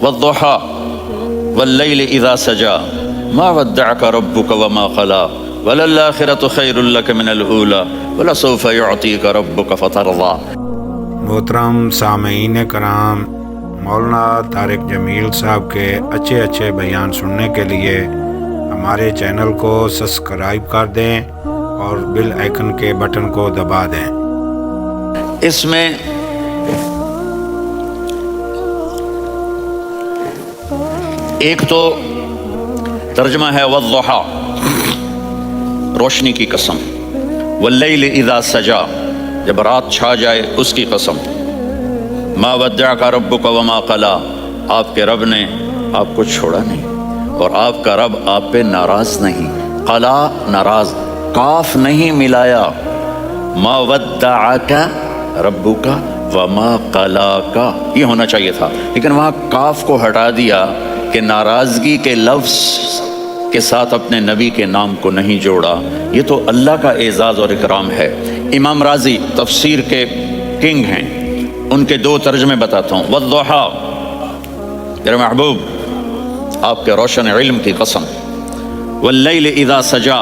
والضحى واللیل اذا سجا ما ودعک ربک وما قلی وللآخرۃ خیر لک من الاولی ولسوف یعطیک ربک فترضی۔ محترم سامعین کرام، مولانا طارق جمیل صاحب کے اچھے بیان سننے کے لیے ہمارے چینل کو سبسکرائب کر دیں اور بیل آئیکن کے بٹن کو دبا دیں۔ اس میں ایک تو ترجمہ ہے والضحیٰ، روشنی کی قسم، واللیل اذا سجا، جب رات چھا جائے اس کی قسم، ما ودعک ربک وما قلی، آپ کے رب نے آپ کو چھوڑا نہیں اور آپ کا رب آپ پہ ناراض نہیں۔ قلا ناراض، کاف نہیں ملایا، ما ودعک ربک وما قلاک یہ ہونا چاہیے تھا، لیکن وہاں کاف کو ہٹا دیا کہ ناراضگی کے لفظ کے ساتھ اپنے نبی کے نام کو نہیں جوڑا۔ یہ تو اللہ کا اعزاز اور اکرام ہے۔ امام راضی تفسیر کے کنگ ہیں، ان کے دو ترجمے بتاتا ہوں۔ والضحیٰ، میرے محبوب آپ کے روشن علم کی قسم، واللیل اذا سجا،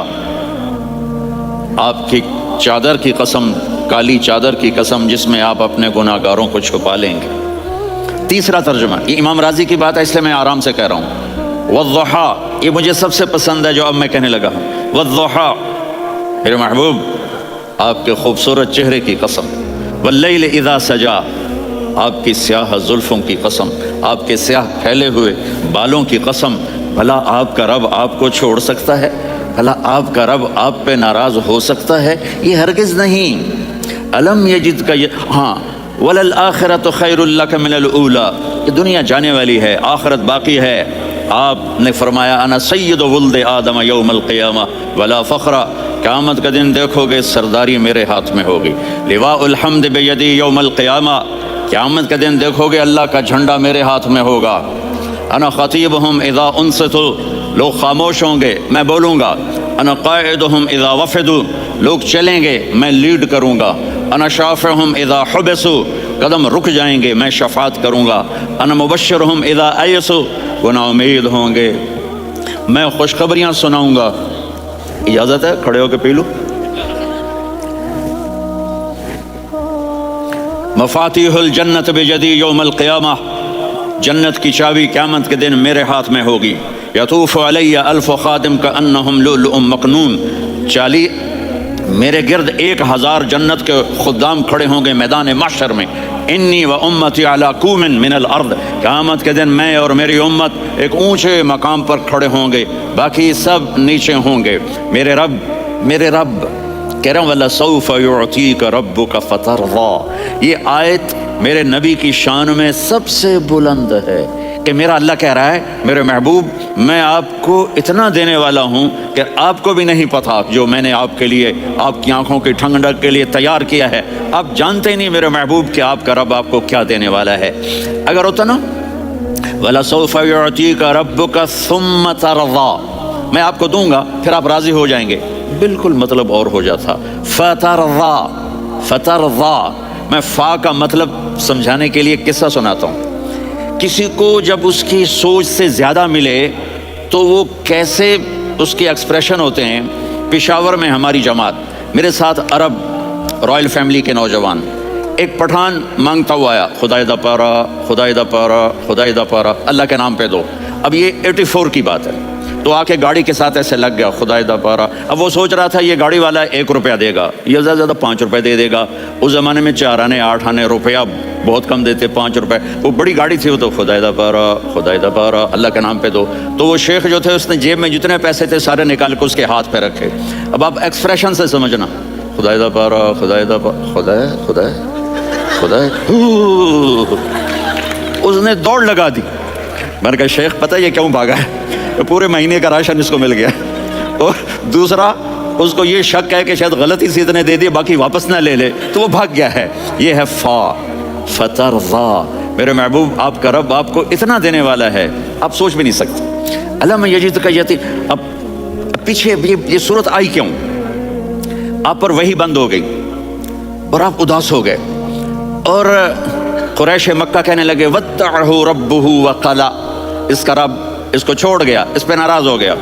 آپ کی چادر کی قسم، کالی چادر کی قسم جس میں آپ اپنے گناہ گاروں کو چھپا لیں گے۔ تیسرا ترجمہ، یہ امام راضی کی بات ہے اس لیے میں آرام سے کہہ رہا ہوں۔ والضحیٰ، یہ مجھے سب سے پسند ہے جو اب میں کہنے لگا ہوں۔ والضحیٰ، میرے محبوب آپ کے خوبصورت چہرے کی قسم، واللیل اذا سجا، آپ کی سیاہ زلفوں کی قسم، آپ کے سیاہ پھیلے ہوئے بالوں کی قسم، بھلا آپ کا رب آپ کو چھوڑ سکتا ہے؟ بھلا آپ کا رب آپ پہ ناراض ہو سکتا ہے؟ یہ ہرگز نہیں۔ الم یجد کا ہاں، وللآخرۃ خیر لک من الاولی، یہ دنیا جانے والی ہے، آخرت باقی ہے۔ آپ نے فرمایا انا سید ولد آدم یوم القیامہ ولا فخر، قیامت کا دن دیکھو گے سرداری میرے ہاتھ میں ہوگی۔ لواء الحمد بیدی یوم القیامہ، قیامت کا دن دیکھو گے اللہ کا جھنڈا میرے ہاتھ میں ہوگا۔ انا خطیبہم اذا انصتوا، لوگ خاموش ہوں گے میں بولوں گا۔ انا قائدہم اذا وفدوا، لوگ چلیں گے میں لیڈ کروں گا۔ انا شافعہم اذا حبسوا، قدم رک جائیں گے میں شفاعت کروں گا۔ انا مبشرہم اذا ایسوا، وہ نا امید ہوں گے میں خوشخبریاں سناؤں گا۔ اجازت ہے کھڑے ہو کے پی لوں؟ مفاتیح الجنت بیدی یوم القیامہ، جنت کی چابی قیامت کے دن میرے ہاتھ میں ہوگی۔ یطوف علی الف خادم کانہم لؤلؤ مکنون، میرے گرد 1000 جنت کے خدام کھڑے ہوں گے میدان محشر میں۔ انی و امتی علی کوم من الارض، قیامت کے دن میں اور میری امت ایک اونچے مقام پر کھڑے ہوں گے، باقی سب نیچے ہوں گے۔ میرے رب کہہ رہا ہوں وَلَسَوْفَ يُعْطِيكَ رَبُّكَ فَتَرْضَىٰ، یہ آیت میرے نبی کی شان میں سب سے بلند ہے کہ میرا اللہ کہہ رہا ہے میرے محبوب میں آپ کو اتنا دینے والا ہوں کہ آپ کو بھی نہیں پتا جو میں نے آپ کے لیے، آپ کی آنکھوں کی ٹھنڈک کے لیے تیار کیا ہے۔ آپ جانتے نہیں میرے محبوب کہ آپ کا رب آپ کو کیا دینے والا ہے۔ اگر ہوتا نا وَلَسَوْفَ يُعْطِيكَ رَبُّكَ ثُمَّ تَرْضَىٰ، میں آپ کو دوں گا پھر آپ راضی ہو جائیں گے، بالکل مطلب اور ہو جاتا۔ فترضیٰ، میں فا کا مطلب سمجھانے کے لیے قصہ سناتا ہوں۔ کسی کو جب اس کی سوچ سے زیادہ ملے تو وہ کیسے اس کے ایکسپریشن ہوتے ہیں۔ پشاور میں ہماری جماعت، میرے ساتھ عرب رائل فیملی کے نوجوان، ایک پٹھان مانگتا ہوا آیا، خدائے دا پارا، خدائے دا پارا، خدائے دا پارا، اللہ کے نام پہ دو۔ اب یہ 84 کی بات ہے، تو آ کے گاڑی کے ساتھ ایسے لگ گیا خدائے دا پارا۔ اب وہ سوچ رہا تھا یہ گاڑی والا 1 روپیہ دے گا یا زیادہ زیادہ 5 روپے دے دے گا۔ اس زمانے میں 4 آنے 8 آنے روپیہ بہت کم دیتے، 5 روپے، وہ بڑی گاڑی تھی، وہ تو خدائے دا پارا، خدائے دا پارا، اللہ کے نام پہ دو۔ تو وہ شیخ جو تھے اس نے جیب میں جتنے پیسے تھے سارے نکال کے اس کے ہاتھ پہ رکھے۔ اب آپ ایکسپریشن سے سمجھنا، خدائے دا پارا، خدائے دا پارا، خدائے خدائے خدائے، اس نے دوڑ لگا دی۔ میں نے کہا شیخ پتہ یہ کیوں بھاگا ہے؟ پورے مہینے کا راشن اس کو مل گیا، اور دوسرا اس کو یہ شک ہے کہ شاید غلطی سے اتنے دے دیے باقی واپس نہ لے لے، تو وہ بھاگ گیا ہے۔ یہ ہے فا، فترضیٰ، میرے محبوب آپ کا رب آپ کو اتنا دینے والا ہے آپ سوچ بھی نہیں سکتے۔ علم یجد کا یتی، اب پیچھے یہ صورت آئی کیوں؟ آپ پر وحی بند ہو گئی اور آپ اداس ہو گئے، اور قریش مکہ کہنے لگے وَاتَّعَهُ رَبُّهُ وَقَلَا، اس کا رب اس کو چھوڑ گیا، اس پہ ناراض ہو گیا۔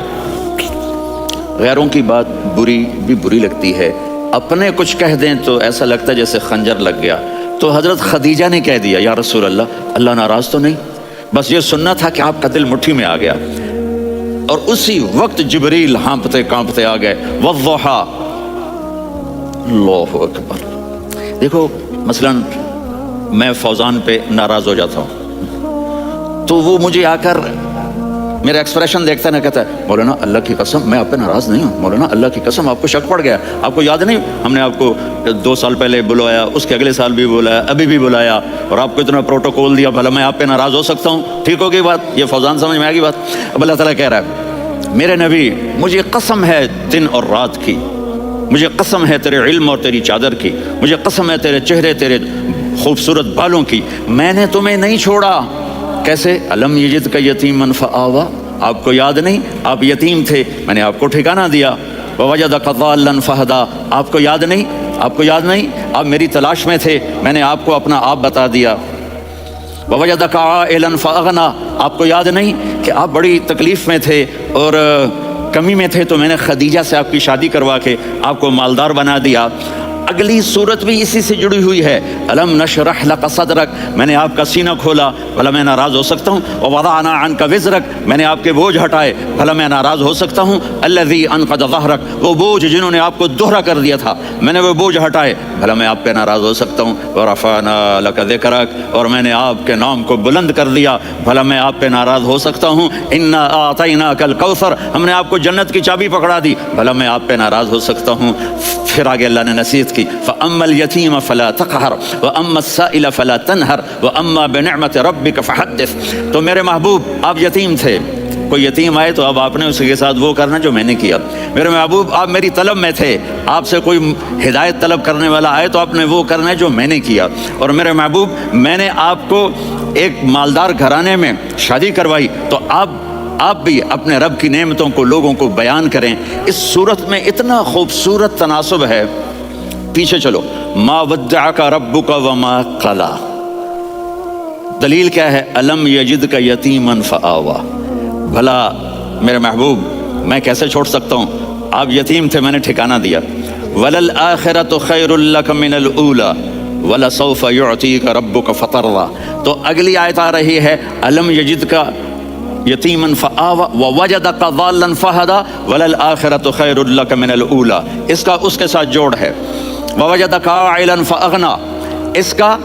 غیروں کی بات بھی بری لگتی ہے، اپنے کچھ کہہ دیں تو ایسا لگتا ہے جیسے خنجر لگ گیا۔ تو حضرت خدیجہ نے کہہ دیا یا رسول اللہ، اللہ ناراض تو نہیں؟ بس یہ سننا تھا کہ آپ کا دل مٹھی میں آ گیا۔ اور اسی وقت جبریل ہانپتے کانپتے آ گئے، والضحیٰ، اللہ اکبر۔ دیکھو مثلاً میں فوزان پہ ناراض ہو جاتا ہوں تو وہ مجھے آ کر میرا ایکسپریشن دیکھتا ہے نا، کہتا ہے مولانا اللہ کی قسم میں آپ پہ ناراض نہیں ہوں، مولانا اللہ کی قسم آپ کو شک پڑ گیا، آپ کو یاد نہیں ہم نے آپ کو 2 سال پہلے بلوایا، اس کے اگلے سال بھی بلایا، ابھی بھی بلایا، اور آپ کو اتنا پروٹوکول دیا، بھلا میں آپ پہ ناراض ہو سکتا ہوں؟ ٹھیک ہوگی بات؟ یہ فوزان سمجھ میں آ گئی بات؟ اب اللہ تعالیٰ کہہ رہا ہے میرے نبی مجھے قسم ہے دن اور رات کی، مجھے قسم ہے تیرے علم اور تیری چادر کی، مجھے قسم ہے تیرے چہرے تیرے خوبصورت بالوں کی، میں نے تمہیں نہیں چھوڑا۔ کیسے؟ الم یجدک یتیما فآویٰ، آپ کو یاد نہیں آپ یتیم تھے، میں نے آپ کو ٹھکانہ دیا۔ ووجدک ضالا فہدیٰ، آپ کو یاد نہیں آپ میری تلاش میں تھے، میں نے آپ کو اپنا آپ بتا دیا۔ ووجدک عائلا فاغنیٰ، آپ کو یاد نہیں کہ آپ بڑی تکلیف میں تھے اور کمی میں تھے تو میں نے خدیجہ سے آپ کی شادی کروا کے آپ کو مالدار بنا دیا۔ اگلی صورت بھی اسی سے جڑی ہوئی ہے، الم نشرح لک صدرک، میں نے آپ کا سینہ کھولا، بھلا میں ناراض ہو سکتا ہوں؟ ووضعنا عنک وزرک، میں نے آپ کے بوجھ ہٹائے، بھلا میں ناراض ہو سکتا ہوں؟ الذی انقض ظہرک، وہ بوجھ جنہوں نے آپ کو دوہرا کر دیا تھا، میں نے وہ بوجھ ہٹائے، بھلا میں آپ پہ ناراض ہو سکتا ہوں؟ ورفعنا لک ذکرک، اور میں نے آپ کے نام کو بلند کر دیا، بھلا میں آپ پہ ناراض ہو سکتا ہوں؟ انا اعطیناک الکوثر، ہم نے آپ کو جنت کی چابی پکڑا دی، بھلا میں آپ پہ ناراض ہو سکتا ہوں؟ پھر آگے اللہ نے نصیحت کی، فَأَمَّا الْيَتِيمَ فَلَا تَقْهَرْ وَأَمَّا السَّائِلَ فَلَا تَنْهَرْ وَأَمَّا بِنِعْمَةِ رَبِّكَ فَحَدِّثْ۔ تو میرے محبوب آپ یتیم تھے، کوئی یتیم آئے تو اب آپ نے اس کے ساتھ وہ کرنا جو میں نے کیا۔ میرے محبوب آپ میری طلب میں تھے، آپ سے کوئی ہدایت طلب کرنے والا آئے تو آپ نے وہ کرنا ہے جو میں نے کیا۔ اور میرے محبوب میں نے آپ کو ایک مالدار گھرانے میں شادی کروائی تو آپ بھی اپنے رب کی نعمتوں کو لوگوں کو بیان کریں۔ اس صورت میں اتنا خوبصورت تناسب ہے، پیچھے چلو، ما ودعک ربک وما قلی، دلیل کیا ہے؟ الم یجدک یتیما فآویٰ، بھلا میرے محبوب میں کیسے چھوڑ سکتا ہوں؟ آپ یتیم تھے، میں نے ٹھکانہ دیا۔ وللآخرۃ خیر لک من الاولی ولسوف یعطیک ربک فترضی۔ تو اگلی آیت آ رہی ہے الم یجدک یتیما فآویٰ ووجدک ضالا فہدیٰ وللآخرۃ خیر لک من الاولی، اس کا اس کے ساتھ جوڑ ہے۔ ووجدک عائلا فاغنیٰ، اس کا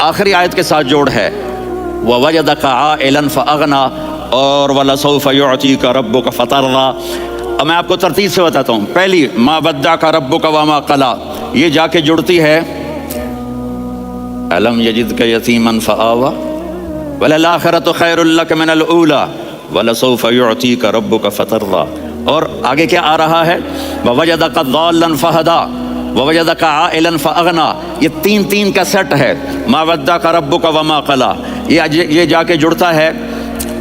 آخری آیت کے ساتھ جوڑ ہے، ووجدک عائلا فاغنیٰ اور ولسوف یعطیک ربک فترضیٰ۔ اب میں آپ کو ترتیب سے بتاتا ہوں۔ پہلی ما ودعک ربک وما قلی، یہ جا کے جڑتی ہے الم یجدک یتیما فآویٰ وللآخرۃ خیر لک من الاولی ولسوف یعطیک ربک فترضیٰ، اور آگے کیا آ رہا ہے؟ ووجدک ضالا فہدیٰ ووجدک عائلا فاغنیٰ، یہ تین کا سیٹ ہے۔ ما ودعک ربک وما قلی، یہ جا کے جڑتا ہے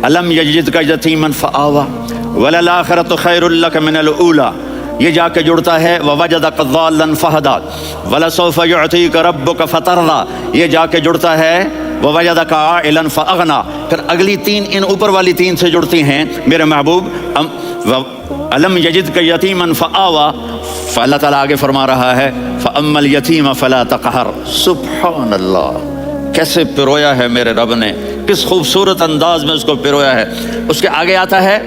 الم یجدک یتیما فآویٰ وللآخرۃ خیر لک من الاولی، یہ جا کے جڑتا ہے ووجدک ضالا فہدیٰ ولسوف یعطیک ربک فترضیٰ، یہ جا کے جڑتا ہے ووجدک عائلا فاغنیٰ۔ پھر اگلی تین ان اوپر والی تین سے جڑتی ہیں میرے محبوب، الم یجدک یتیما فآویٰ، فاللہ تعالیٰ آگے فرما رہا ہے فأما الیتیم فلا تقہر۔ سبحان اللہ، کیسے پرویا ہے میرے رب نے، کس خوبصورت انداز میں اس کو پرویا ہے۔ اس کے آگے آتا ہے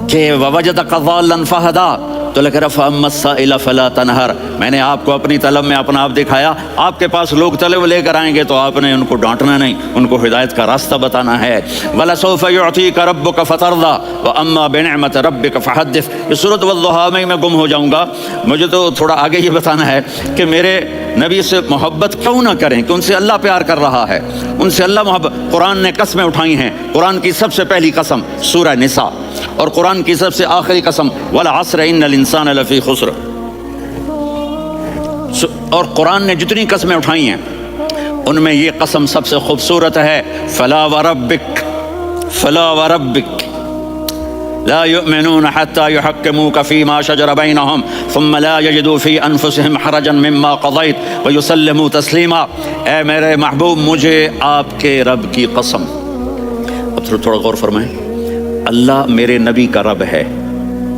کہ ووجدک ضالا فہدیٰ، تو لکھ رہا فأما السائل فلا تنہر، میں نے آپ کو اپنی طلب میں اپنا آپ دکھایا۔ آپ کے پاس لوگ طلب لے کر آئیں گے تو آپ نے ان کو ڈانٹنا نہیں، ان کو ہدایت کا راستہ بتانا ہے۔ وَلَسَوْفَ يُعْطِيكَ رَبُّكَ فَتَرْضَىٰ وَأَمَّا بِنِعْمَةِ رَبِّكَ فَحَدِّثْ۔ یہ سورۃ والضحیٰ میں گم ہو جاؤں گا، مجھے تو تھوڑا آگے یہ بتانا ہے کہ میرے نبی سے محبت کیوں نہ کریں، کہ ان سے اللہ پیار کر رہا ہے، ان سے اللہ محبت۔ قرآن نے قسمیں اٹھائی ہیں، قرآن کی سب سے پہلی قسم سورہ نساء، اور قرآن کی سب سے آخری قسم والعصر ان الانسان لفی خسر۔ اور قرآن نے جتنی قسمیں اٹھائی ہیں ان میں یہ قسم سب سے خوبصورت ہے، فلا وربک، فلا وربک، لا يؤمنون حتى يحكموك فيما شجر بينهم ثم لا يجدوا في انفسهم حرجا مما قضيت ويسلموا تسلیما۔ اے میرے محبوب مجھے آپ کے رب کی قسم، اب تھوڑا غور فرمائیں، اللہ میرے نبی کا رب ہے،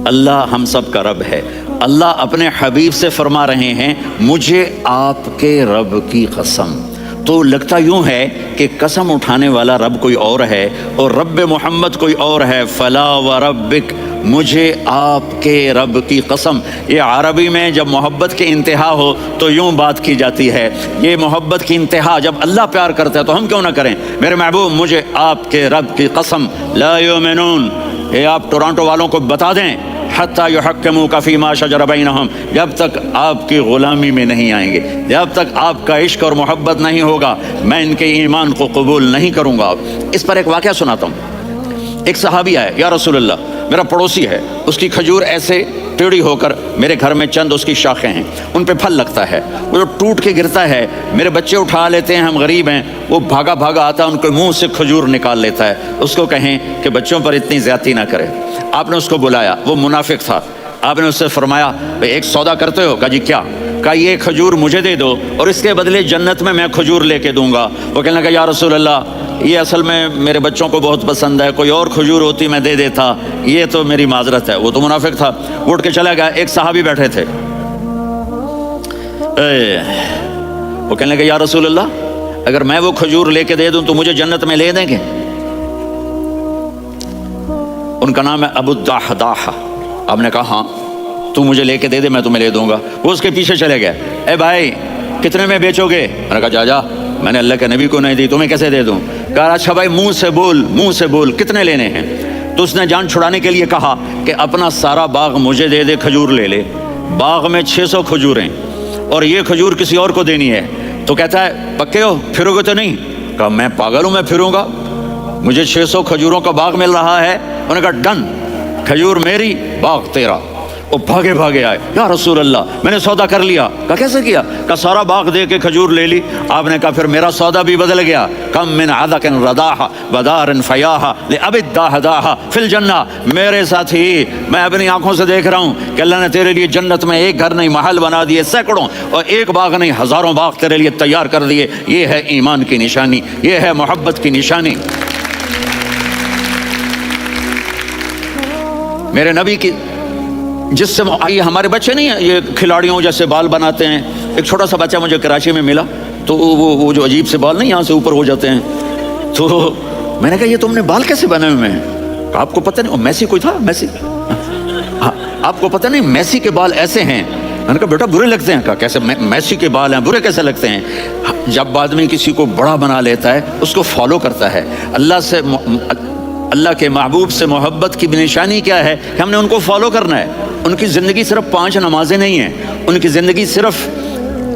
اللہ ہم سب کا رب ہے، اللہ اپنے حبیب سے فرما رہے ہیں مجھے آپ کے رب کی قسم۔ تو لگتا یوں ہے کہ قسم اٹھانے والا رب کوئی اور ہے اور رب محمد کوئی اور ہے۔ فلا وربک، مجھے آپ کے رب کی قسم۔ یہ عربی میں جب محبت کی انتہا ہو تو یوں بات کی جاتی ہے، یہ محبت کی انتہا جب اللہ پیار کرتا ہے تو ہم کیوں نہ کریں۔ میرے محبوب مجھے آپ کے رب کی قسم، لا یؤمنون، یہ آپ ٹورانٹو والوں کو بتا دیں، حتیٰ یحکموک فیما شجر بینہم، جب تک آپ کی غلامی میں نہیں آئیں گے، جب تک آپ کا عشق اور محبت نہیں ہوگا میں ان کے ایمان کو قبول نہیں کروں گا۔ اس پر ایک واقعہ سناتا ہوں۔ ایک صحابی آئے، یا رسول اللہ میرا پڑوسی ہے، اس کی کھجور ایسے ٹیڑھی ہو کر میرے گھر میں چند اس کی شاخیں ہیں، ان پہ پھل لگتا ہے، وہ جو ٹوٹ کے گرتا ہے میرے بچے اٹھا لیتے ہیں، ہم غریب ہیں، وہ بھاگا بھاگا آتا ہے ان کے منہ سے کھجور نکال لیتا ہے۔ اس کو کہیں کہ بچوں پر اتنی زیادتی نہ کرے۔ آپ نے اس کو بلایا، وہ منافق تھا، آپ نے اس سے فرمایا بھئی ایک سودا کرتے ہو؟ کہا جی کیا؟ کہا یہ کھجور مجھے دے دو اور اس کے بدلے جنت میں کھجور لے کے دوں گا۔ وہ کہنے لگا یا رسول اللہ یہ اصل میں میرے بچوں کو بہت پسند ہے، کوئی اور کھجور ہوتی میں دے دیتا، یہ تو میری معذرت ہے۔ وہ تو منافق تھا، اٹھ کے چلا گیا۔ ایک صحابی بیٹھے تھے، وہ کہنے لگا یا رسول اللہ اگر میں وہ کھجور لے کے دے دوں تو مجھے جنت میں لے دیں گے؟ ان کا نام ہے ابو الدحداح۔ آپ نے کہا ہاں تو مجھے لے کے دے دے میں تمہیں لے دوں گا۔ وہ اس کے پیچھے چلے گئے، اے بھائی کتنے میں بیچو گے؟ میں نے کہا جا جا، میں نے اللہ کے نبی کو نہیں دی، تمہیں کیسے دے دوں؟ کہا اچھا بھائی منہ سے بول کتنے لینے ہیں؟ تو اس نے جان چھڑانے کے لیے کہا کہ اپنا سارا باغ مجھے دے دے، کھجور لے لے، باغ میں 600 کھجوریں اور یہ کھجور کسی اور کو دینی ہے۔ تو کہتا ہے پکے ہو، پھرو گے تو نہیں؟ کہا میں پاگل ہوں، میں پھروں گا، مجھے 600 کھجوروں کا باغ مل رہا ہے۔ انہوں نے کہا ڈن، کھجور میری باغ تیرا۔ وہ بھاگے بھاگے آئے، یا رسول اللہ میں نے سودا کر لیا۔ کہا کیسے کیا؟ کہا سارا باغ دے کے کھجور لے لی۔ آپ نے کہا پھر میرا سودا بھی بدل گیا۔ کم من عدق رداح ودار فیاح لأب الدحداح فی الجنہ۔ میرے ساتھی میں اپنی آنکھوں سے دیکھ رہا ہوں کہ اللہ نے تیرے لیے جنت میں ایک گھر نہیں محل بنا دیے سینکڑوں، اور ایک باغ نہیں ہزاروں باغ تیرے لیے تیار کر دیے۔ یہ ہے ایمان کی نشانی، یہ ہے محبت کی نشانی۔ میرے نبی کی جس سے یہ ہمارے بچے نہیں ہیں، یہ کھلاڑیوں جیسے بال بناتے ہیں۔ ایک چھوٹا سا بچہ مجھے کراچی میں ملا تو وہ جو عجیب سے بال نہیں یہاں سے اوپر ہو جاتے ہیں، تو میں نے کہا یہ تم نے بال کیسے بنے ہوئے ہیں؟ آپ کو پتہ نہیں وہ میسی کوئی تھا، میسی، آپ کو پتہ نہیں میسی کے بال ایسے ہیں؟ میں نے کہا بیٹا برے لگتے ہیں۔ کہا کیسے؟ میسی کے بال ہیں برے کیسے لگتے ہیں؟ جب آدمی کسی کو بڑا بنا لیتا ہے اس کو فالو کرتا ہے۔ اللہ کے محبوب سے محبت کی نشانی کیا ہے کہ ہم نے ان کو فالو کرنا ہے۔ ان کی زندگی صرف 5 نمازیں نہیں ہیں، ان کی زندگی صرف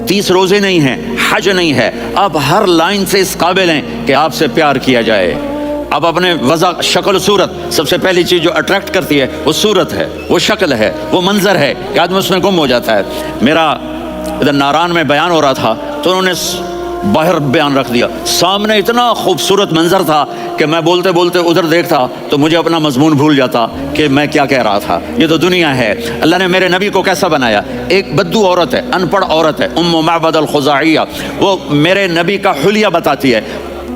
30 روزے نہیں ہیں، حج نہیں ہے۔ آپ ہر لائن سے اس قابل ہیں کہ آپ سے پیار کیا جائے۔ آپ اپنے وضع، شکل و صورت، سب سے پہلی چیز جو اٹریکٹ کرتی ہے وہ صورت ہے، وہ شکل ہے، وہ منظر ہے کہ آدمی اس میں گم ہو جاتا ہے۔ میرا ادھر ناران میں بیان ہو رہا تھا تو انہوں نے باہر بیان رکھ دیا، سامنے اتنا خوبصورت منظر تھا کہ میں بولتے بولتے ادھر دیکھتا تو مجھے اپنا مضمون بھول جاتا کہ میں کیا کہہ رہا تھا۔ یہ تو دنیا ہے۔ اللہ نے میرے نبی کو کیسا بنایا؟ ایک بدو عورت ہے، ان پڑھ عورت ہے، ام معبد الخزاعیہ، وہ میرے نبی کا حلیہ بتاتی ہے۔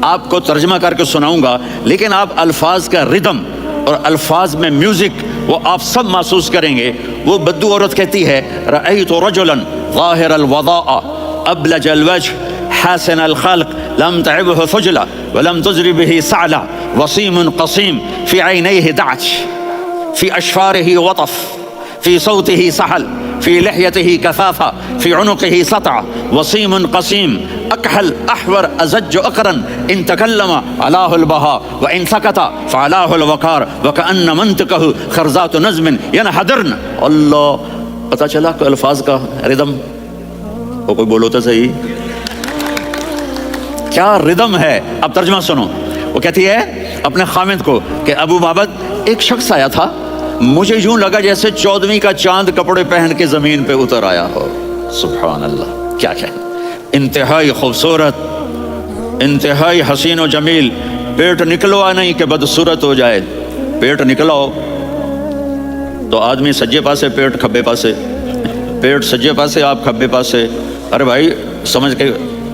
آپ کو ترجمہ کر کے سناؤں گا لیکن آپ الفاظ کا ردم اور الفاظ میں میوزک وہ آپ سب محسوس کریں گے۔ وہ بدو عورت کہتی ہے رأیت رجلا ظاہر الوضاء ابلج الوجه حسن الخلق لم تعبه ثجلة ولم تجر به سعلة وصيم قصيم في عينيه دعج في أشفاره وطف في صوته سحل في لحيته كثافة في عنقه سطع وصيم قصيم أكحل أحور أزج أقرن إن تكلم علاه البهاء وإن سكت فعلاه الوقار وكأن منطقه خرزات نظم ينحدرن۔ اللہ، پتہ چلا کہ الفاظ کا ردم، وہ کوئی بولو تو صحیح، کیا ردم ہے۔ اب ترجمہ سنو۔ وہ کہتی ہے اپنے خامد کو کہ ابو معبد ایک شخص آیا تھا، مجھے یوں لگا جیسے 14ویں کا چاند کپڑے پہن کے زمین پہ اتر آیا ہو۔ سبحان اللہ، کیا انتہائی خوبصورت، انتہائی حسین و جمیل۔ پیٹ نکلوا نہیں کہ بدصورت ہو جائے، پیٹ نکلاؤ تو آدمی سجے پاسے پیٹ کھبے پاسے، پیٹ سجے پاسے آپ کھبے پاسے. ارے بھائی سمجھ کے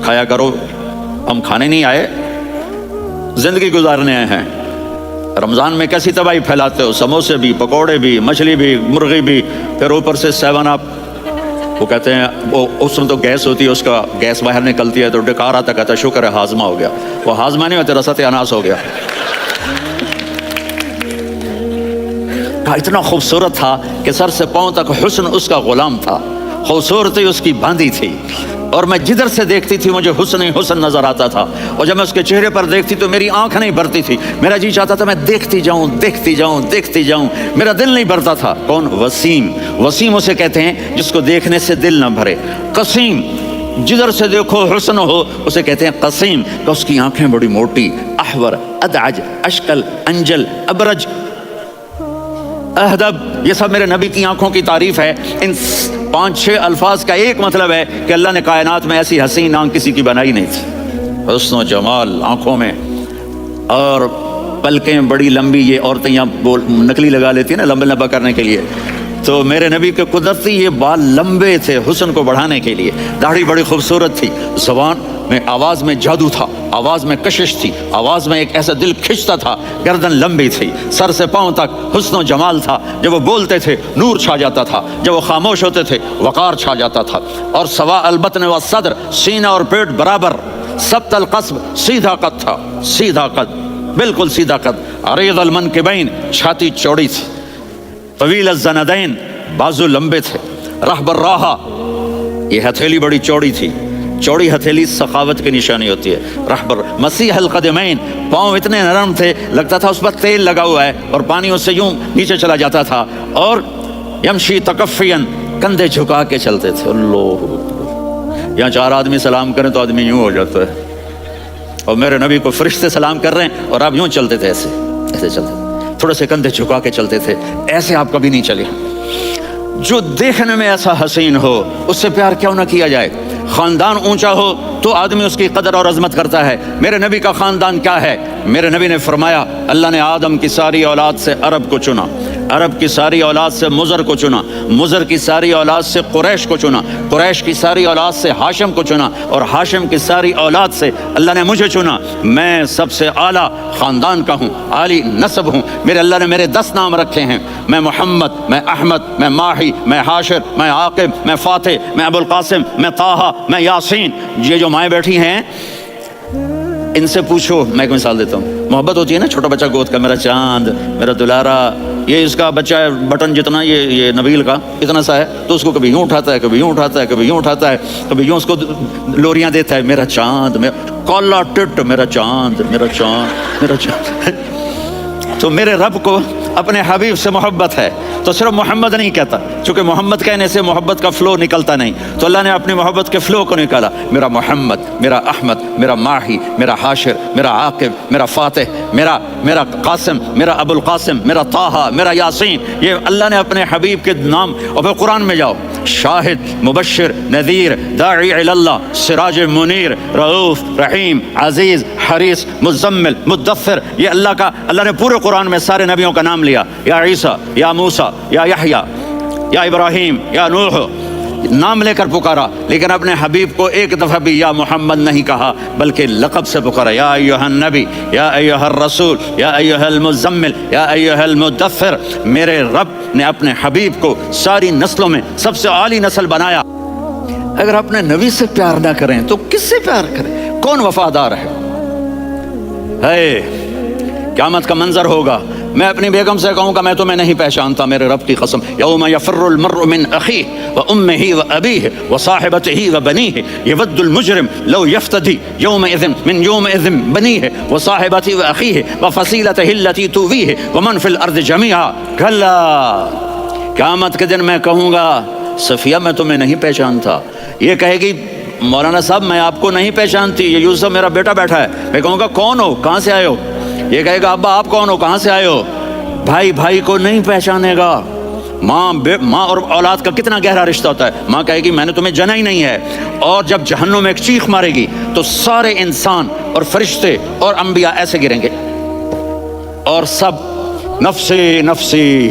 کھایا کرو، ہم کھانے نہیں آئے، زندگی گزارنے آئے ہیں. رمضان میں کیسی تباہی پھیلاتے ہو، سموسے بھی، پکوڑے بھی، مچھلی بھی، مرغی بھی، پھر اوپر سے 7 اپ. وہ کہتے ہیں وہ اس میں تو گیس ہوتی ہے، اس کا گیس باہر نکلتی ہے تو ڈکار آتا، کہتا ہے شکر ہے ہاضمہ ہو گیا. وہ ہاضمہ نہیں ہوتا، رسط اناس ہو گیا. اتنا خوبصورت تھا کہ سر سے پاؤں تک حسن اس کا غلام تھا، خوبصورتی اس کی باندھی تھی، اور میں جدھر سے دیکھتی تھی مجھے حسن ہی حسن نظر آتا تھا. اور جب میں اس کے چہرے پر دیکھتی تو میری آنکھ نہیں بھرتی تھی، میرا جی چاہتا تھا میں دیکھتی جاؤں دیکھتی جاؤں دیکھتی جاؤں، میرا دل نہیں بھرتا تھا. کون؟ وسیم. وسیم اسے کہتے ہیں جس کو دیکھنے سے دل نہ بھرے. قسیم، جدھر سے دیکھو حسن ہو اسے کہتے ہیں قسیم، کہ اس کی آنکھیں بڑی موٹی. احور، ادعج، اشکل، انجل، ابرج، اہدب، یہ سب میرے نبی کی آنکھوں کی تعریف ہے. ان 5-6 الفاظ کا ایک مطلب ہے کہ اللہ نے کائنات میں ایسی حسین آنکھ کسی کی بنائی نہیں تھی. حسن و جمال آنکھوں میں، اور پلکیں بڑی لمبی. یہ عورتیں یہاں نکلی لگا لیتی ہیں نا لمبا لمبا کرنے کے لیے، تو میرے نبی کے قدرتی یہ بال لمبے تھے حسن کو بڑھانے کے لیے. داڑھی بڑی خوبصورت تھی. زبان میں، آواز میں جادو تھا، آواز میں کشش تھی، آواز میں ایک ایسا دل کھنچتا تھا. گردن لمبی تھی، سر سے پاؤں تک حسن و جمال تھا. جب وہ بولتے تھے نور چھا جاتا تھا، جب وہ خاموش ہوتے تھے وقار چھا جاتا تھا. اور سوا البطن و صدر، سینہ اور پیٹ برابر. سبط القصب، سیدھا قد تھا، سیدھا قد، بالکل سیدھا قد. عریض المنکبین، چھاتی چوڑی تھی. طویل الزندین، بازو لمبے تھے. رحب الراحہ، یہ ہتھیلی بڑی چوڑی تھی. چوڑی ہتھیلی سخاوت کی نشانی ہوتی ہے. رحب مسیح القدمین، پاؤں اتنے نرم تھے لگتا تھا اس پر تیل لگا ہوا ہے، اور پانی اس سے یوں نیچے چلا جاتا تھا. اور یمشی تکفین، کندھے جھکا کے چلتے تھے. اللہ، یہاں 4 آدمی سلام کریں تو آدمی یوں ہو جاتا ہے، اور میرے نبی کو فرشتے سلام کر رہے ہیں اور آپ یوں چلتے تھے، ایسے ایسے چلتے تھے، تھوڑے سے کندھے جھکا کے چلتے تھے. ایسے آپ کبھی نہیں چلے. جو دیکھنے میں ایسا حسین ہو اس سے پیار کیوں نہ کیا جائے. خاندان اونچا ہو تو آدمی اس کی قدر اور عظمت کرتا ہے. میرے نبی کا خاندان کیا ہے؟ میرے نبی نے فرمایا اللہ نے آدم کی ساری اولاد سے عرب کو چنا، عرب کی ساری اولاد سے مضر کو چنا، مضر کی ساری اولاد سے قریش کو چنا، قریش کی ساری اولاد سے ہاشم کو چنا، اور ہاشم کی ساری اولاد سے اللہ نے مجھے چنا. میں سب سے اعلیٰ خاندان کا ہوں، عالی نسب ہوں. میرے اللہ نے میرے 10 نام رکھے ہیں. میں محمد، میں احمد، میں ماہی، میں حاشر، میں عاقب، میں فاتح، میں ابو القاسم، میں طٰہٰ، میں یاسین. یہ جو مائیں بیٹھی ہیں ان سے پوچھو. میں ایک مثال دیتا ہوں. محبت ہوتی ہے نا، چھوٹا بچہ گود کا، میرا چاند، میرا دلارا. یہ اس کا بچہ ہے بٹن جتنا، یہ نبیل کا اتنا سا ہے، تو اس کو کبھی یوں اٹھاتا ہے، کبھی یوں اٹھاتا ہے، کبھی یوں اٹھاتا ہے، کبھی یوں اس کو لوریاں دیتا ہے. میرا چاند، کالا ٹٹ، میرا چاند، میرا چاند، میرا چاند. تو میرے رب کو اپنے حبیب سے محبت ہے تو صرف محمد نہیں کہتا، چونکہ محمد کہنے سے محبت کا فلو نکلتا نہیں، تو اللہ نے اپنی محبت کے فلو کو نکالا. میرا محمد، میرا احمد، میرا ماہی، میرا حاشر، میرا عاقب، میرا فاتح، میرا قاسم، میرا ابو القاسم، میرا طٰہٰ، میرا یاسین. یہ اللہ نے اپنے حبیب کے نام. اور پھر قرآن میں جاؤ، شاہد، مبشر، نذیر، داعی الی اللہ، سراج منیر، رؤوف، رحیم، عزیز، حریص، مزمل، مدثر. یہ اللہ نے پورے قرآن میں سارے نبیوں کا نام لیا. یا عیسیٰ، یا موسیٰ، یا یحییٰ، یا ابراہیم، یا نوح، نام لے کر پکارا. لیکن اپنے حبیب کو ایک دفعہ بھی یا محمد نہیں کہا، بلکہ لقب سے پکارا. یا ایھا النبی، یا ایھا الرسول، یا ایھا المزمل، یا ایھا المدثر. میرے رب نے اپنے حبیب کو ساری نسلوں میں سب سے عالی نسل بنایا. اگر اپنے نبی سے پیار نہ کریں تو کس سے پیار کریں؟ کون وفادار ہے؟ قیامت کا منظر ہوگا. میں اپنی بیگم سے کہوں گا میں تمہیں نہیں پہچانتا، میرے رب کی قسم. یوم یفر المرء من اخیہ وامہ وابیہ وصاحبتہ وبنیہ یود المجرم لو یفتدی یومئذ من یومئذ بنیہ وصاحبتہ واخیہ وفصیلتہ التی تؤویہ ومن فی الارض جمیعا. کلا، قیامت کے دن میں کہوں گا صفیہ میں تمہیں نہیں پہچانتا. یہ کہے گی مولانا صاحب میں آپ کو نہیں پہچانتی، یہ یوسف میرا بیٹا بیٹھا ہے. میں کہوں گا کون ہو، کہاں سے آئے ہو؟ یہ کہے گا ابا آپ کون ہو، کہاں سے آئے ہو؟ بھائی بھائی کو نہیں پہچانے گا. ماں اور اولاد کا کتنا گہرا رشتہ ہوتا ہے. ماں کہے گی میں نے تمہیں جنا ہی نہیں ہے. اور جب جہنم میں ایک چیخ مارے گی تو سارے انسان اور فرشتے اور انبیاء ایسے گریں گے، اور سب نفسی نفسی.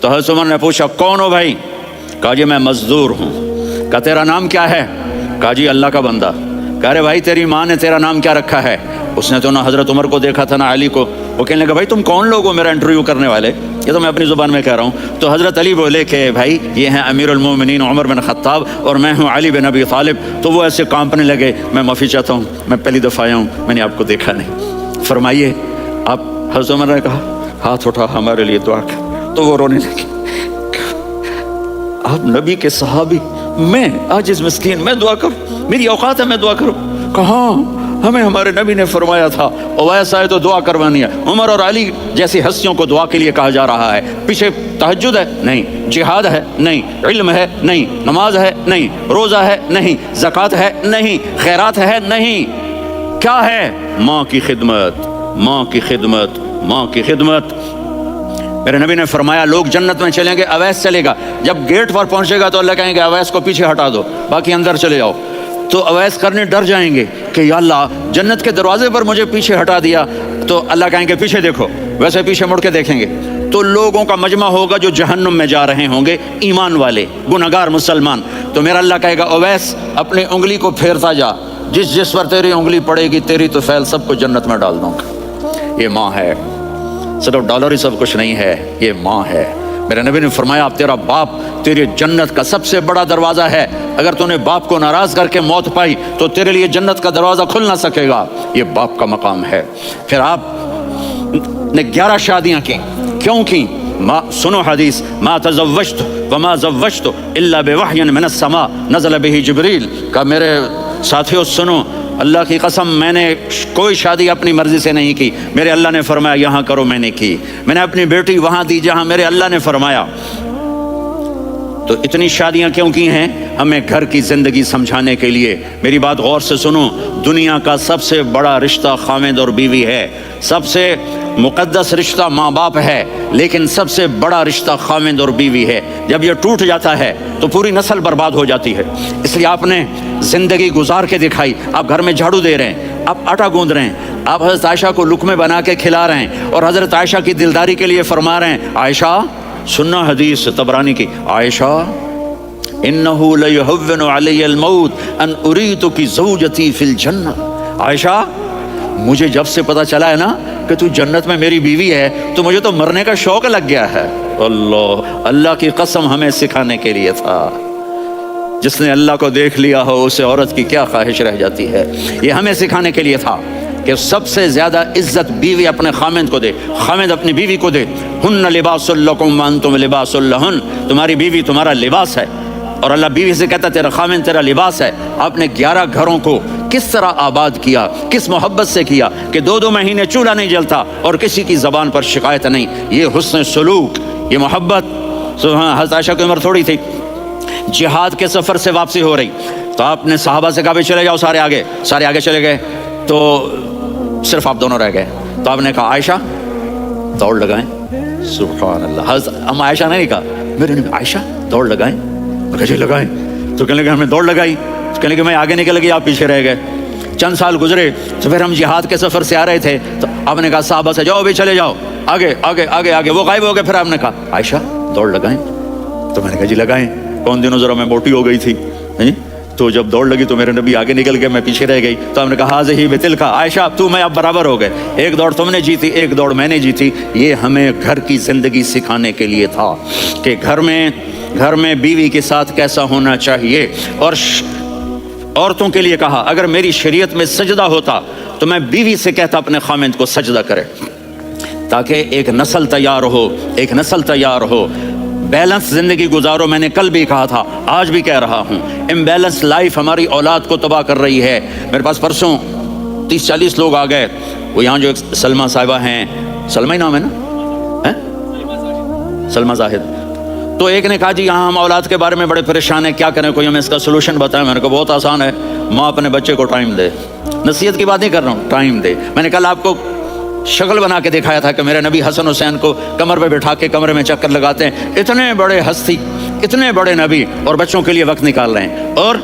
تو حضرت عمر نے پوچھا کون ہو بھائی؟ کہا جی میں مزدور ہوں. کہا تیرا نام کیا ہے؟ کہا جی اللہ کا بندہ. کہہ رہے بھائی تیری ماں نے تیرا نام کیا رکھا ہے؟ اس نے تو نہ حضرت عمر کو دیکھا تھا نہ علی کو. وہ کہنے لگا بھائی تم کون لوگ ہو میرا انٹرویو کرنے والے؟ یہ تو میں اپنی زبان میں کہہ رہا ہوں. تو حضرت علی بولے کہ بھائی یہ ہیں امیر المومنین عمر بن خطاب اور میں ہوں علی بن ابی طالب. تو وہ ایسے کانپنے لگے. میں معافی چاہتا ہوں، میں پہلی دفعہ آیا ہوں، میں نے آپ کو دیکھا نہیں. فرمائیے آپ. حضرت عمر نے کہا ہاتھ اٹھا ہمارے لیے دعا کر. تو وہ رونے لگے. آپ نبی کے صحابی، میں عاجز مسکین، میں دعا کروں؟ میری اوقات ہے میں دعا کروں؟ کہاں؟ ہمیں ہمارے نبی نے فرمایا تھا اویس آئے تو دعا کروانی ہے. عمر اور علی جیسی ہستیوں کو دعا کے لیے کہا جا رہا ہے. پیچھے تہجد ہے؟ نہیں. جہاد ہے؟ نہیں. علم ہے؟ نہیں. نماز ہے؟ نہیں. روزہ ہے؟ نہیں. زکوٰۃ ہے؟ نہیں. خیرات ہے؟ نہیں. کیا ہے؟ ماں کی خدمت، ماں کی خدمت، ماں کی خدمت. میرے نبی نے فرمایا لوگ جنت میں چلیں گے، اویس چلے گا. جب گیٹ پر پہنچے گا تو اللہ کہیں گے اویس کو پیچھے ہٹا دو، باقی اندر چلے جاؤ. تو اویس کرنے ڈر جائیں گے کہ یا اللہ جنت کے دروازے پر مجھے پیچھے ہٹا دیا. تو اللہ کہیں گے پیچھے دیکھو. ویسے پیچھے مڑ کے دیکھیں گے تو لوگوں کا مجمع ہوگا جو جہنم میں جا رہے ہوں گے، ایمان والے، گنہگار مسلمان. تو میرا اللہ کہے گا اویس اپنی انگلی کو پھیرتا جا، جس پر تیری انگلی پڑے گی تیری تو فیل سب کو جنت میں ڈال دوں گا. یہ ماں ہے، صرف ڈالر ہی سب کچھ نہیں ہے، یہ ماں ہے. میرے نبی نے فرمایا اب تیرا باپ تیری جنت کا سب سے بڑا دروازہ ہے. اگر تو نے باپ کو ناراض کر کے موت پائی تو تیرے لیے جنت کا دروازہ کھل نہ سکے گا. یہ باپ کا مقام ہے. پھر آپ نے 11 شادیاں کی. کیوں کی؟ سنو حدیث، ما تزوجت وما زوجت الا بوحی من السماء نزل به جبریل. کا میرے ساتھیوں سنو، اللہ کی قسم میں نے کوئی شادی اپنی مرضی سے نہیں کی. میرے اللہ نے فرمایا یہاں کرو، میں نے کی. میں نے اپنی بیٹی وہاں دی جہاں میرے اللہ نے فرمایا. تو اتنی شادیاں کیوں کی ہیں؟ ہمیں گھر کی زندگی سمجھانے کے لیے. میری بات غور سے سنو، دنیا کا سب سے بڑا رشتہ خاوند اور بیوی ہے. سب سے مقدس رشتہ ماں باپ ہے، لیکن سب سے بڑا رشتہ خاوند اور بیوی ہے. جب یہ ٹوٹ جاتا ہے تو پوری نسل برباد ہو جاتی ہے. اس لیے آپ نے زندگی گزار کے دکھائی. آپ گھر میں جھاڑو دے رہے ہیں، آپ آٹا گوندھ رہے ہیں، آپ حضرت عائشہ کو لقمے بنا کے کھلا رہے ہیں اور حضرت عائشہ کی دلداری کے لیے فرما رہے ہیں عائشہ، سننا حدیث طبرانی کی، عائشہ انہو لیہون علی الموت ان اریتک زوجتی فی الجنہ. عائشہ مجھے جب سے پتا چلا ہے نا کہ تو جنت میں میری بیوی ہے تو مجھے تو مرنے کا شوق لگ گیا ہے. اللہ کی قسم ہمیں سکھانے کے لیے تھا. جس نے اللہ کو دیکھ لیا ہو اسے عورت کی کیا خواہش رہ جاتی ہے. یہ ہمیں سکھانے کے لیے تھا کہ سب سے زیادہ عزت بیوی اپنے خامند کو دے، خامند اپنی بیوی کو دے. ہن لباس لکم وانتم لباس لہن. تمہاری بیوی تمہارا لباس ہے اور اللہ بیوی سے کہتا تیرا خامند تیرا لباس ہے. آپ نے 11 گھروں کو کس طرح آباد کیا، کس محبت سے کیا کہ 2 مہینے چولہا نہیں جلتا اور کسی کی زبان پر شکایت نہیں. یہ حسن سلوک، یہ محبت. حضرت عائشہ کی عمر تھوڑی تھی، جہاد کے سفر سے واپسی ہو رہی تو آپ نے صحابہ سے کہا بھی چلے جاؤ، سارے آگے چلے گئے تو صرف آپ دونوں رہ گئے. تو آپ نے کہا عائشہ دوڑ لگائیں. سبحان اللہ. حضرت عائشہ نے نہیں کہا، میرے نے عائشہ دوڑ لگائیں. جی لگائیں. تو کہنے لگے ہم نے دوڑ لگائی. کہنے لگے میں آگے نکل گئی، آپ پیچھے رہ گئے. چند سال گزرے تو پھر ہم جہاد کے سفر سے آ رہے تھے تو آپ نے کہا صحابہ سے جاؤ بھی چلے جاؤ، آگے. وہ غائب ہو گئے. پھر آپ نے کہا عائشہ دوڑ لگائیں. تو میں نے کہا جی لگائیں. کون دنوں ذرا میں موٹی ہو گئی تھی تو جب دوڑ لگی تو میرے نبی آگے نکل گئے، میں پیچھے رہ گئی. تو ہم نے کہا ہاذہ بتلک، عائشہ تو میں اب برابر ہو گئے. ایک دوڑ تم نے جیتی، ایک دوڑ میں نے جیتی. یہ ہمیں گھر کی زندگی سکھانے کے لیے تھا کہ گھر میں بیوی کے ساتھ کیسا ہونا چاہیے. اور عورتوں کے لیے کہا اگر میری شریعت میں سجدہ ہوتا تو میں بیوی سے کہتا اپنے خامند کو سجدہ کرے، تاکہ ایک نسل تیار ہو. بیلنس زندگی گزارو. میں نے کل بھی کہا تھا، آج بھی کہہ رہا ہوں، امبیلنس لائف ہماری اولاد کو تباہ کر رہی ہے. میرے پاس پرسوں 30-40 لوگ آ گئے. وہ یہاں جو ایک سلمہ صاحبہ ہیں، سلمہ ہی نام ہے نا، سلمہ زاہد. تو ایک نے کہا جی یہاں ہم اولاد کے بارے میں بڑے پریشان ہیں، کیا کریں، کوئی ہمیں اس کا سلوشن بتائیں. میں نے کہا بہت آسان ہے، ماں اپنے بچے کو ٹائم دے. نصیحت کی بات نہیں کر رہا ہوں، ٹائم دے. میں نے کل آپ کو شکل بنا کے دکھایا تھا کہ میرے نبی حسن حسین کو کمر پہ بٹھا کے کمرے میں چکر لگاتے ہیں. اتنے بڑے ہستی، اتنے بڑے نبی اور بچوں کے لیے وقت نکال رہے ہیں. اور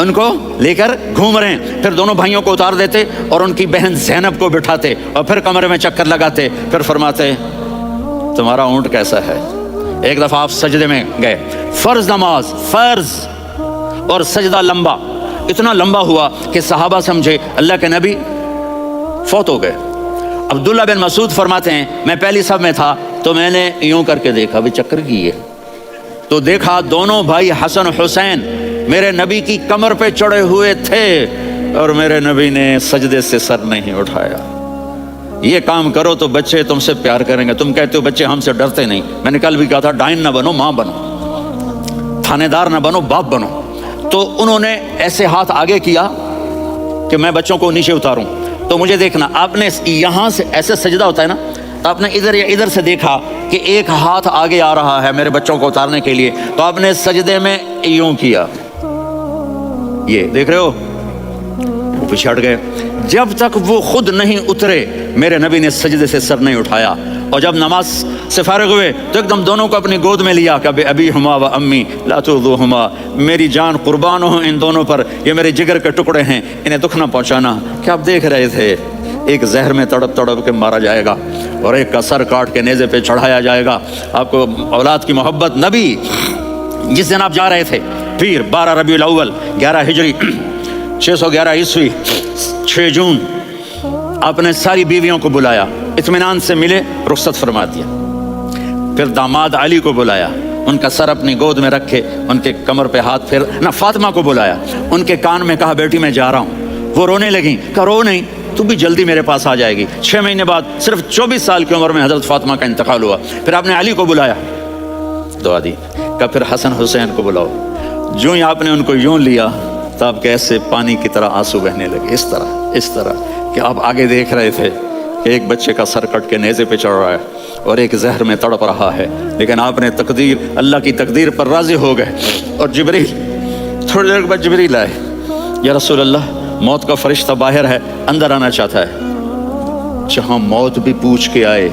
ان کو لے کر گھوم رہے ہیں. پھر دونوں بھائیوں کو اتار دیتے اور ان کی بہن زینب کو بٹھاتے اور پھر کمرے میں چکر لگاتے. پھر فرماتے تمہارا اونٹ کیسا ہے. ایک دفعہ آپ سجدے میں گئے, فرض نماز, فرض, اور سجدہ لمبا, اتنا لمبا ہوا کہ صحابہ سمجھے اللہ کے نبی فوت ہو گئے. عبداللہ بن مسعود فرماتے ہیں میں پہلی صف میں تھا تو میں نے یوں کر کے دیکھا, بھی چکر کیے, تو دیکھا دونوں بھائی حسن حسین میرے نبی کی کمر پہ چڑھے ہوئے تھے اور میرے نبی نے سجدے سے سر نہیں اٹھایا. یہ کام کرو تو بچے تم سے پیار کریں گے. تم کہتے ہو بچے ہم سے ڈرتے نہیں. میں نے کل بھی کہا تھا ڈائن نہ بنو, ماں بنو, تھانے دار نہ بنو, باپ بنو. تو انہوں نے ایسے ہاتھ آگے کیا کہ میں بچوں کو نیچے اتاروں. تو مجھے دیکھنا, آپ نے یہاں سے ایسے سجدہ ہوتا ہے نا, تو آپ نے ادھر یا ادھر سے دیکھا کہ ایک ہاتھ آگے آ رہا ہے میرے بچوں کو اتارنے کے لیے, تو آپ نے سجدے میں یوں کیا, یہ دیکھ رہے ہو, وہ پیچھے ہٹ گئے. جب تک وہ خود نہیں اترے میرے نبی نے سجدے سے سر نہیں اٹھایا. اور جب نماز سے فارغ ہوئے تو ایک دم دونوں کو اپنی گود میں لیا کہ ابی ہما و امی لا تؤذوہما, میری جان قربان ہو ان دونوں پر, یہ میرے جگر کے ٹکڑے ہیں, انہیں دکھ نہ پہنچانا. کیا آپ دیکھ رہے تھے ایک زہر میں تڑپ تڑپ کے مارا جائے گا اور ایک کا سر کاٹ کے نیزے پہ چڑھایا جائے گا. آپ کو اولاد کی محبت. نبی جس دن آپ جا رہے تھے پھر 12 ربیع الاول 11 ہجری 611 عیسوی 6 جون, آپ نے ساری بیویوں کو بلایا, اطمینان سے ملے, رخصت فرما دیا. پھر داماد علی کو بلایا, ان کا سر اپنی گود میں رکھے, ان کے کمر پہ ہاتھ پھیر نہ. فاطمہ کو بلایا, ان کے کان میں کہا بیٹی میں جا رہا ہوں. وہ رونے لگیں, کہا رو نہیں, تو بھی جلدی میرے پاس آ جائے گی. 6 مہینے بعد صرف 24 سال کی عمر میں حضرت فاطمہ کا انتقال ہوا. پھر آپ نے علی کو بلایا, دعا دی, کہا پھر حسن حسین کو بلاؤ. جو ہی آپ نے ان کو یوں لیا تو آپ کے ایسے پانی کی طرح آنسو بہنے لگے, اس طرح کہ آپ آگے دیکھ رہے تھے کہ ایک بچے کا سر کٹ کے نیزے پہ چڑھ رہا ہے اور ایک زہر میں تڑپ رہا ہے, لیکن آپ نے تقدیر, اللہ کی تقدیر پر راضی ہو گئے. اور جبریل تھوڑی دیر بعد جبریل آئے, یا رسول اللہ موت کا فرشتہ باہر ہے, اندر آنا چاہتا ہے. جہاں موت بھی پوچھ کے آئے,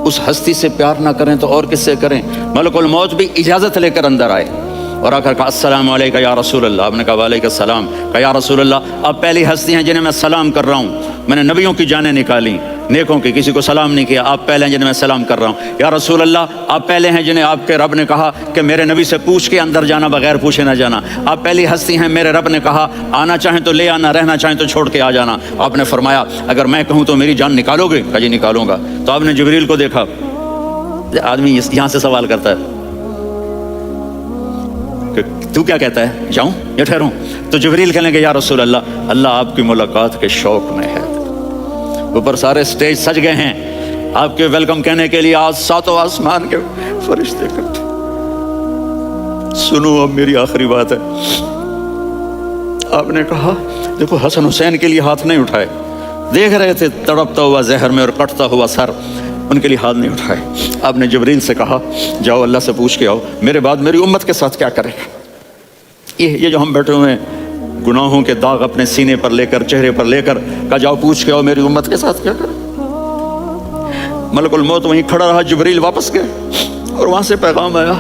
اس ہستی سے پیار نہ کریں تو اور کس سے کریں. ملک الموت بھی اجازت لے کر اندر آئے اور آ کر کہا السلام علیکم یا رسول اللہ. آپ نے کہا وعلیکم السلام. کہا یا رسول اللہ آپ پہلی ہستی ہیں جنہیں میں سلام کر رہا ہوں. میں نے نبیوں کی جانیں نکالی, نیکوں کی, کسی کو سلام نہیں کیا. آپ پہلے ہیں جنہیں میں سلام کر رہا ہوں. یا رسول اللہ آپ پہلے ہیں جنہیں آپ کے رب نے کہا کہ میرے نبی سے پوچھ کے اندر جانا, بغیر پوچھے نہ جانا. آپ پہلی ہستی ہیں, میرے رب نے کہا آنا چاہیں تو لے آنا, رہنا چاہیں تو چھوڑ کے آ جانا. آپ نے فرمایا اگر میں کہوں تو میری جان نکالو گے؟ کہا جی نکالوں گا. تو آپ نے جبریل کو دیکھا, آدمی یہاں سے سوال کرتا ہے کہ تو کیا کہتا ہے, جاؤں یا ٹھہروں؟ تو جبریل کہنے لگے یا رسول اللہ, اللہ آپ کی ملاقات کے شوق میں ہے. اوپر سارے سٹیج سج گئے ہیں آپ کے ویلکم کہنے کے لیے. آج 7 آسمان کے فرشتے کرتے. سنو اب میری آخری بات ہے. آپ نے کہا دیکھو حسن حسین کے لیے ہاتھ نہیں اٹھائے, دیکھ رہے تھے تڑپتا ہوا زہر میں اور کٹتا ہوا سر, ان کے لیے ہاتھ نہیں اٹھائے. آپ نے جبریل سے کہا جاؤ اللہ سے پوچھ کے آؤ میرے بعد میری امت کے ساتھ کیا کرے گا. یہ جو ہم بیٹھے ہوئے ہیں گناہوں کے داغ اپنے سینے پر لے کر, چہرے پر لے کر, کہا جاؤ پوچھ کے آؤ میری امت کے ساتھ کیا کرے. ملک الموت وہیں کھڑا رہا, جبریل واپس گئے اور وہاں سے پیغام آیا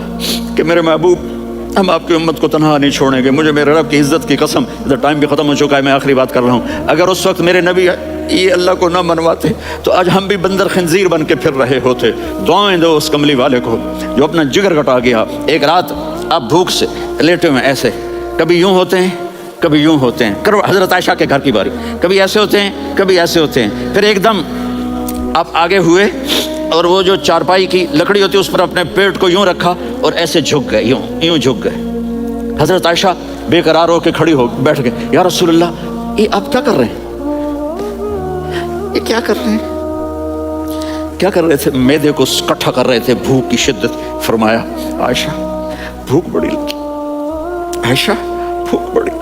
کہ میرے محبوب ہم آپ کی امت کو تنہا نہیں چھوڑیں گے. مجھے میرے رب کی عزت کی قسم, ادھر ٹائم بھی ختم ہو چکا ہے, میں آخری بات کر رہا ہوں, اگر اس وقت میرے نبی یہ اللہ کو نہ منواتے تو آج ہم بھی بندر خنزیر بن کے پھر رہے ہوتے. دعائیں دو اس کملی والے کو جو اپنا جگر کٹا گیا. ایک رات آپ بھوک سے لیٹے ہوئے ایسے, کبھی یوں ہوتے ہیں کبھی یوں ہوتے ہیں. کرو حضرت عائشہ کے گھر کی باری, کبھی ایسے ہوتے ہیں کبھی ایسے ہوتے ہیں. پھر ایک دم آپ آگے ہوئے اور وہ جو چارپائی کی لکڑی ہوتی ہے اس پر اپنے پیٹ کو یوں رکھا اور ایسے جھک گئے, یوں جھک گئے. حضرت عائشہ بے قرار ہو کے کھڑی ہو بیٹھ گئے. یا رسول اللہ یہ آپ کیا کر رہے ہیں, یہ کیا کر رہے ہیں, کیا کر رہے تھے؟ معدے کو اکٹھا کر رہے تھے, بھوک کی شدت. فرمایا عائشہ بھوک بڑی لگی, عائشہ بھوک بڑی لگی.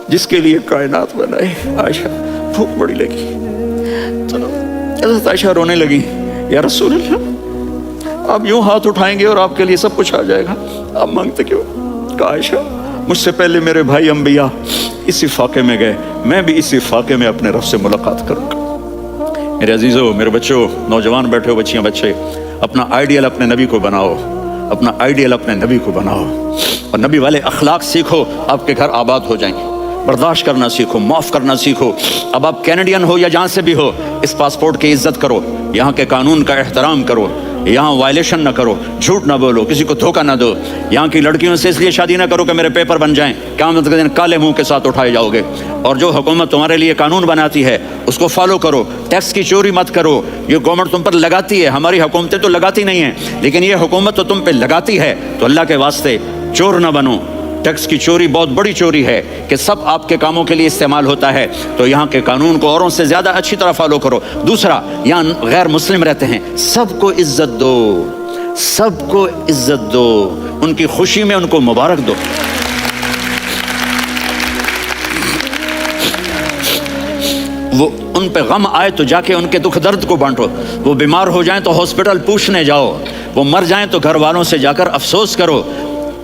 جس کے لیے کائنات بنائے, عائشہ بھوک بڑی لگی. تو حضرت عائشہ رونے لگی. یا رسول اللہ آپ یوں ہاتھ اٹھائیں گے اور آپ کے لیے سب کچھ آ جائے گا, آپ مانگتے کیوں؟ کہا عائشہ مجھ سے پہلے میرے بھائی انبیاء اسی فاقے میں گئے, میں بھی اسی فاقے میں اپنے رب سے ملاقات کروں گا. میرے عزیزوں, میرے بچوں, نوجوان بیٹھے ہو, بچیاں بچے, اپنا آئیڈیل اپنے نبی کو بناؤ. اپنا آئیڈیل اپنے نبی کو بناؤ اور نبی والے اخلاق سیکھو، آپ کے گھر آباد ہو جائیں گے۔ برداشت کرنا سیکھو، معاف کرنا سیکھو۔ اب آپ کینیڈین ہو یا جہاں سے بھی ہو، اس پاسپورٹ کی عزت کرو، یہاں کے قانون کا احترام کرو، یہاں وائلیشن نہ کرو، جھوٹ نہ بولو، کسی کو دھوکہ نہ دو۔ یہاں کی لڑکیوں سے اس لیے شادی نہ کرو کہ میرے پیپر بن جائیں، قیامت کے دن کالے منہ کے ساتھ اٹھائے جاؤ گے۔ اور جو حکومت تمہارے لیے قانون بناتی ہے اس کو فالو کرو، ٹیکس کی چوری مت کرو۔ یہ گورنمنٹ تم پر لگاتی ہے، ہماری حکومتیں تو لگاتی نہیں ہیں، لیکن یہ حکومت تو تم پہ لگاتی ہے، تو اللہ کے واسطے چور نہ بنو۔ ٹیکس کی چوری بہت بڑی چوری ہے کہ سب آپ کے کاموں کے لیے استعمال ہوتا ہے، تو یہاں کے قانون کو اوروں سے زیادہ اچھی طرح فالو کرو۔ دوسرا، یہاں غیر مسلم رہتے ہیں، سب کو عزت دو، سب کو عزت دو، ان کی خوشی میں ان کو مبارک دو۔ وہ ان پہ غم آئے تو جا کے ان کے دکھ درد کو بانٹو، وہ بیمار ہو جائیں تو ہاسپٹل پوچھنے جاؤ، وہ مر جائیں تو گھر والوں سے جا کر افسوس کرو،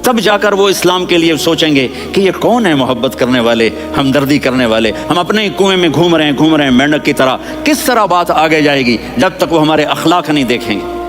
تب جا کر وہ اسلام کے لیے سوچیں گے کہ یہ کون ہے محبت کرنے والے، ہمدردی کرنے والے۔ ہم اپنے ہی کنویں میں گھوم رہے ہیں مینڈک کی طرح، کس طرح بات آگے جائے گی جب تک وہ ہمارے اخلاق نہیں دیکھیں گے۔